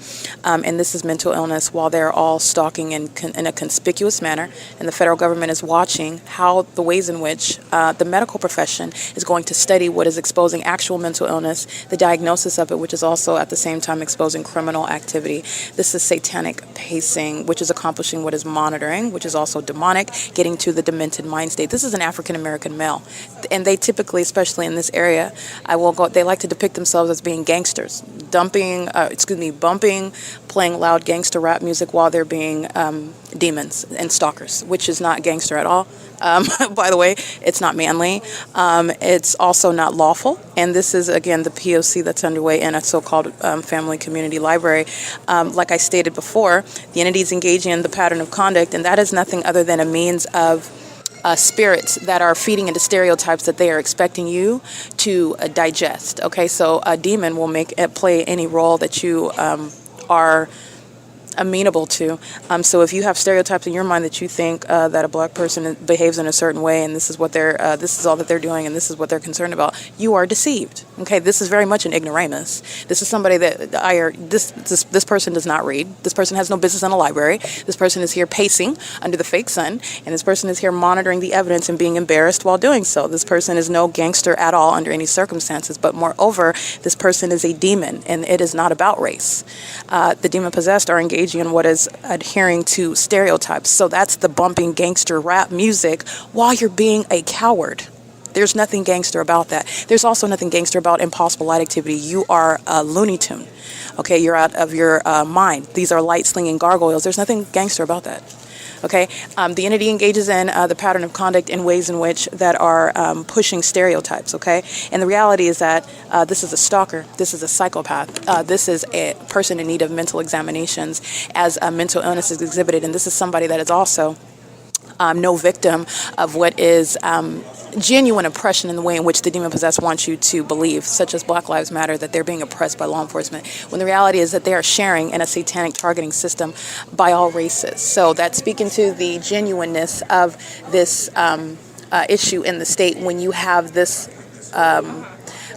and this is mental illness while they're all stalking in a conspicuous manner, and the federal government is watching how the ways in which the medical profession is going to study what is exposing actual mental illness, the diagnosis of it, which is also at the same time exposing criminal activity. This is satanic pacing, which is accomplishing what is monitoring, which is also demonic, getting to the demented mind state. This is an African-American male, and they typically, especially in this area, they like to depict themselves as being gangsters, bumping, playing loud gangster rap music while they're being demons and stalkers, which is not gangster at all. By the way, it's not manly. It's also not lawful. And this is, again, the POC that's underway in a so-called family community library. Like I stated before, the entity is engaging in the pattern of conduct, and that is nothing other than a means of spirits that are feeding into stereotypes that they are expecting you to digest. Okay, so a demon will play any role that you are amenable to. So if you have stereotypes in your mind that you think that a black person behaves in a certain way, and this is what this is all that they're doing, and this is what they're concerned about, you are deceived. Okay, this is very much an ignoramus. This is somebody that this person does not read. This person has no business in a library. This person is here pacing under the fake sun, and this person is here monitoring the evidence and being embarrassed while doing so. This person is no gangster at all under any circumstances, but moreover, this person is a demon, and it is not about race. The demon-possessed are engaging in what is adhering to stereotypes. So that's the bumping gangster rap music while you're being a coward. There's nothing gangster about that. There's also nothing gangster about impossible light activity. You are a Looney Tune. Okay, you're out of your mind. These are light slinging gargoyles. There's nothing gangster about that. Okay, the entity engages in the pattern of conduct in ways in which that are pushing stereotypes. Okay, and the reality is that this is a stalker, this is a psychopath, this is a person in need of mental examinations as a mental illness is exhibited, and this is somebody that is also no victim of what is genuine oppression in the way in which the demon-possessed wants you to believe, such as Black Lives Matter, that they're being oppressed by law enforcement, when the reality is that they are sharing in a satanic targeting system by all races. So that's speaking to the genuineness of this issue in the state when you have this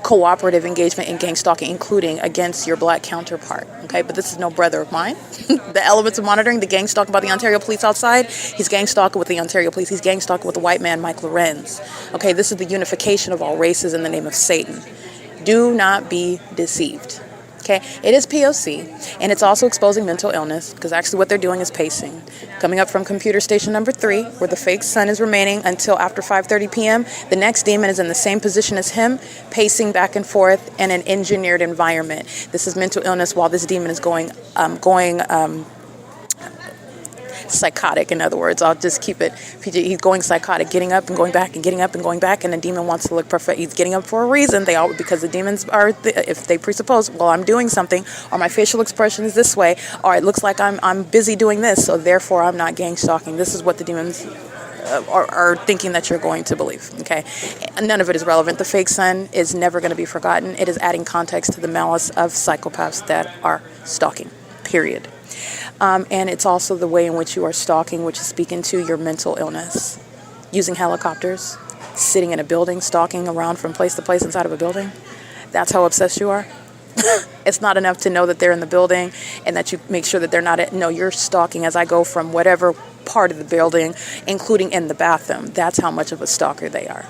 cooperative engagement in gang stalking, including against your black counterpart. Okay, but this is no brother of mine. The elements of monitoring, the gang stalking by the Ontario police outside, he's gang stalking with the Ontario police, he's gang stalking with the white man, Mike LORENZ. Okay, this is the unification of all races in the name of Satan. Do not be deceived. Okay, it is P.O.C. and it's also exposing mental illness, because actually what they're doing is pacing. Coming up from computer station number 3, where the fake sun is remaining until after 5:30 p.m., the next demon is in the same position as him, pacing back and forth in an engineered environment. This is mental illness while this demon is going psychotic. In other words, I'll just keep it PG. He's going psychotic, getting up and going back and getting up and going back, and the demon wants to look perfect. He's getting up for a reason. Because the demons are, if they presuppose, well, I'm doing something, or my facial expression is this way, or it looks like I'm busy doing this, so therefore I'm not gang stalking. This is what the demons are thinking that you're going to believe. Okay, and none of it is relevant. The fake sun is never going to be forgotten. It is adding context to the malice of psychopaths that are stalking. Period. And it's also the way in which you are stalking, which is speaking to your mental illness. Using helicopters, sitting in a building, stalking around from place to place inside of a building. That's how obsessed you are. It's not enough to know that they're in the building and that you make sure that they're not. No, you're stalking as I go from whatever part of the building, including in the bathroom. That's how much of a stalker they are.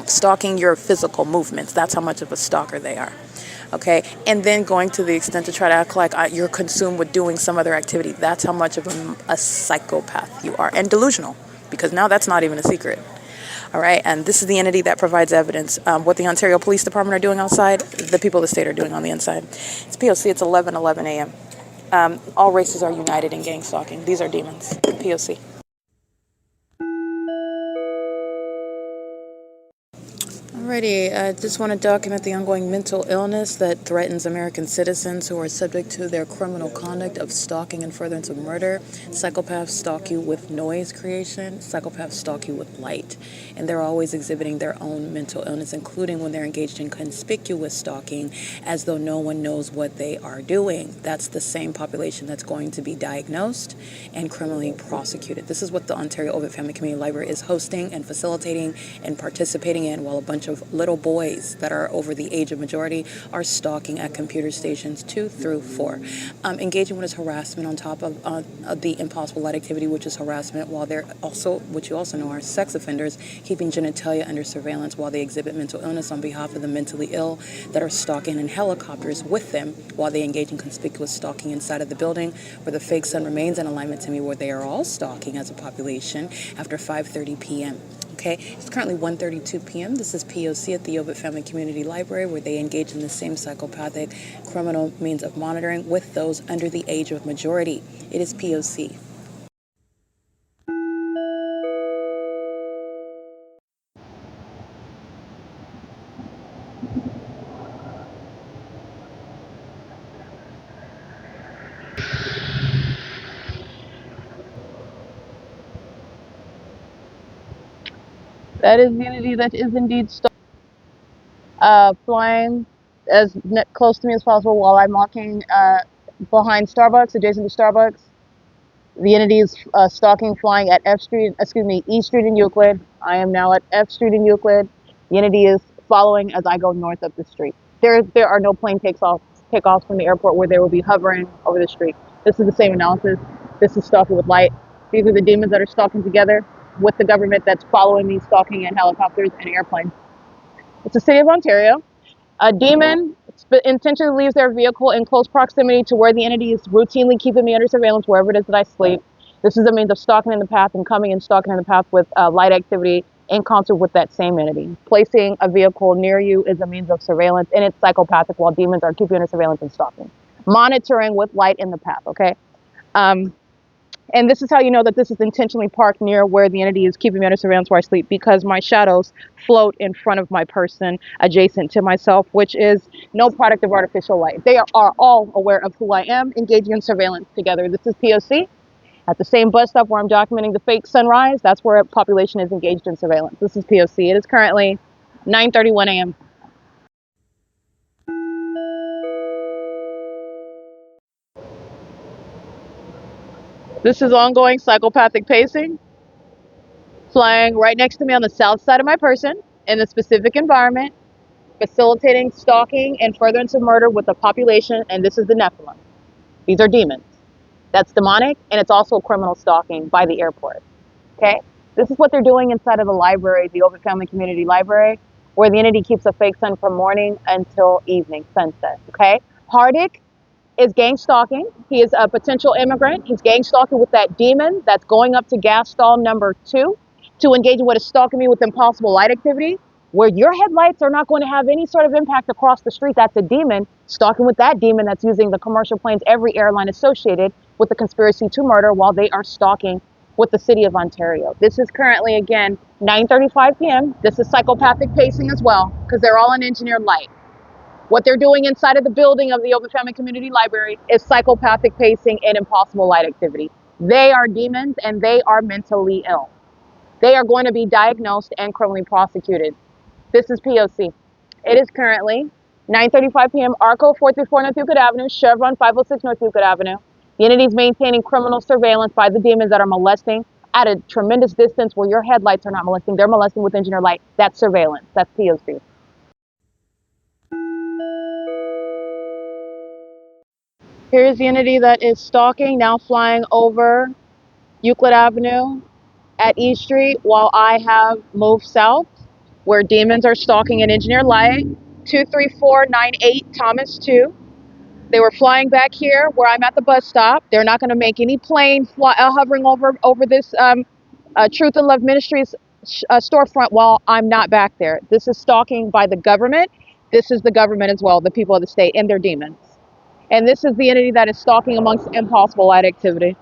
Stalking your physical movements. That's how much of a stalker they are. Okay, and then going to the extent to try to act like you're consumed with doing some other activity. That's how much of a psychopath you are. And delusional, because now that's not even a secret. All right, and this is the entity that provides evidence. What the Ontario Police Department are doing outside, the people of the state are doing on the inside. It's P.O.C. It's 11:11 a.m. All races are united in gang stalking. These are demons. P.O.C. Alrighty, I just want to document the ongoing mental illness that threatens American citizens who are subject to their criminal conduct of stalking and furtherance of murder. Psychopaths stalk you with noise creation. Psychopaths stalk you with light. And they're always exhibiting their own mental illness, including when they're engaged in conspicuous stalking, as though no one knows what they are doing. That's the same population that's going to be diagnosed and criminally prosecuted. This is what the Ontario OVITT Family Community Library is hosting and facilitating and participating in, while a bunch of little boys that are over the age of majority are stalking at computer stations 2 through 4. Engaging what is harassment on top of the impossible light activity, which is harassment, while they're also, which you also know, are sex offenders, keeping genitalia under surveillance while they exhibit mental illness on behalf of the mentally ill that are stalking in helicopters with them while they engage in conspicuous stalking inside of the building, where the fake sun remains in alignment to me, where they are all stalking as a population after 5:30 p.m. Okay, it's currently 1:32 p.m. This is P.O.C. at the OVITT Family Community Library, where they engage in the same psychopathic criminal means of monitoring with those under the age of majority. It is P.O.C. That is the entity that is indeed flying as close to me as possible while I'm walking behind Starbucks, adjacent to Starbucks. The entity is stalking, flying at E Street in Euclid. I am now at F Street in Euclid. The entity is following as I go north up the street. There are no plane takeoffs from the airport where they will be hovering over the street. This is the same analysis. This is stalking with light. These are the demons that are stalking together with the government that's following these stalking in helicopters and airplanes. It's the city of Ontario. A demon intentionally leaves their vehicle in close proximity to where the entity is routinely keeping me under surveillance wherever it is that I sleep. This is a means of stalking in the path and coming and stalking in the path with light activity in concert with that same entity. Placing a vehicle near you is a means of surveillance, and it's psychopathic while demons are keeping under surveillance and stalking. Monitoring with light in the path, okay? And this is how you know that this is intentionally parked near where the entity is keeping me under surveillance where I sleep, because my shadows float in front of my person adjacent to myself, which is no product of artificial light. They are all aware of who I am, engaging in surveillance together. This is P.O.C. At the same bus stop where I'm documenting the fake sunrise, that's where a population is engaged in surveillance. This is P.O.C. It is currently 9:31 a.m. This is ongoing psychopathic pacing, flying right next to me on the south side of my person in a specific environment, facilitating stalking and furtherance of murder with the population, and this is the Nephilim. These are demons. That's demonic, and it's also criminal stalking by the airport. Okay? This is what they're doing inside of the library, the OVITT Family Community Library, where the entity keeps a fake sun from morning until evening, sunset. Okay? Hardick is gang stalking. He is a potential immigrant. He's gang stalking with that demon that's going up to gas stall number 2 to engage in what is stalking me with impossible light activity, where your headlights are not going to have any sort of impact across the street. That's a demon stalking with that demon that's using the commercial planes, every airline associated with the conspiracy to murder, while they are stalking with the city of Ontario. This is currently, again, 9:35 p.m. This is psychopathic pacing as well, because they're all in engineered light. What they're doing inside of the building of the OVITT Family Community Library is psychopathic pacing and impossible light activity. They are demons and they are mentally ill. They are going to be diagnosed and criminally prosecuted. This is P.O.C. It is currently 9:35 p.m. ARCO 434 North Euclid Avenue, Chevron 506 North Euclid Avenue. The entity is maintaining criminal surveillance by the demons that are molesting at a tremendous distance where your headlights are not molesting. They're molesting with engineered light. That's surveillance. That's P.O.C. Here's the entity that is stalking, now flying over Euclid Avenue at E Street while I have moved south, where demons are stalking an engineer light, 23498 Thomas 2. They were flying back here where I'm at the bus stop. They're not going to make any plane hovering over this Truth and Love Ministries storefront while I'm not back there. This is stalking by the government. This is the government as well, the people of the state, and their demons. And this is the entity that is stalking amongst impossible light activity.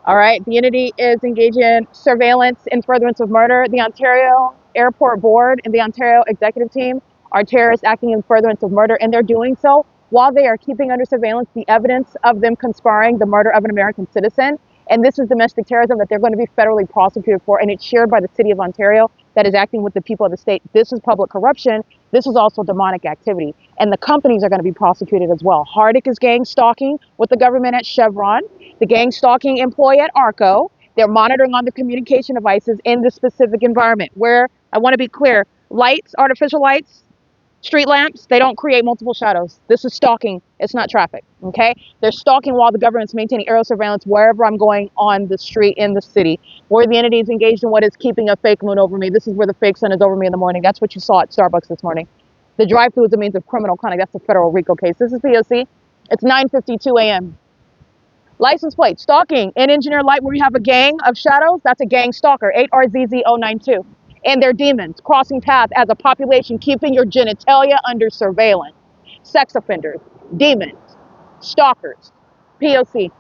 All right, the entity is engaging in surveillance in furtherance of murder. The Ontario Airport Board and the Ontario Executive Team are terrorists acting in furtherance of murder, and they're doing so while they are keeping under surveillance the evidence of them conspiring the murder of an American citizen. And this is domestic terrorism that they're going to be federally prosecuted for, and it's shared by the city of Ontario that is acting with the people of the state. This is public corruption. This is also demonic activity, and the companies are going to be prosecuted as well. Hardick is gang stalking with the government at Chevron, the gang stalking employee at ARCO. They're monitoring on the communication devices in this specific environment where, I want to be clear, lights, artificial lights, street lamps, they don't create multiple shadows. This is stalking. It's not traffic, okay? They're stalking while the government's maintaining aerial surveillance wherever I'm going on the street in the city, where the entity is engaged in what is keeping a fake moon over me. This is where the fake sun is over me in the morning. That's what you saw at Starbucks this morning. The drive-through is a means of criminal conduct. That's a federal RICO case. This is P.O.C. It's 9:52 a.m. License plate, stalking in engineer light where you have a gang of shadows. That's a gang stalker, 8RZZ092. And they're demons crossing paths as a population, keeping your genitalia under surveillance. Sex offenders, demons, stalkers, P.O.C.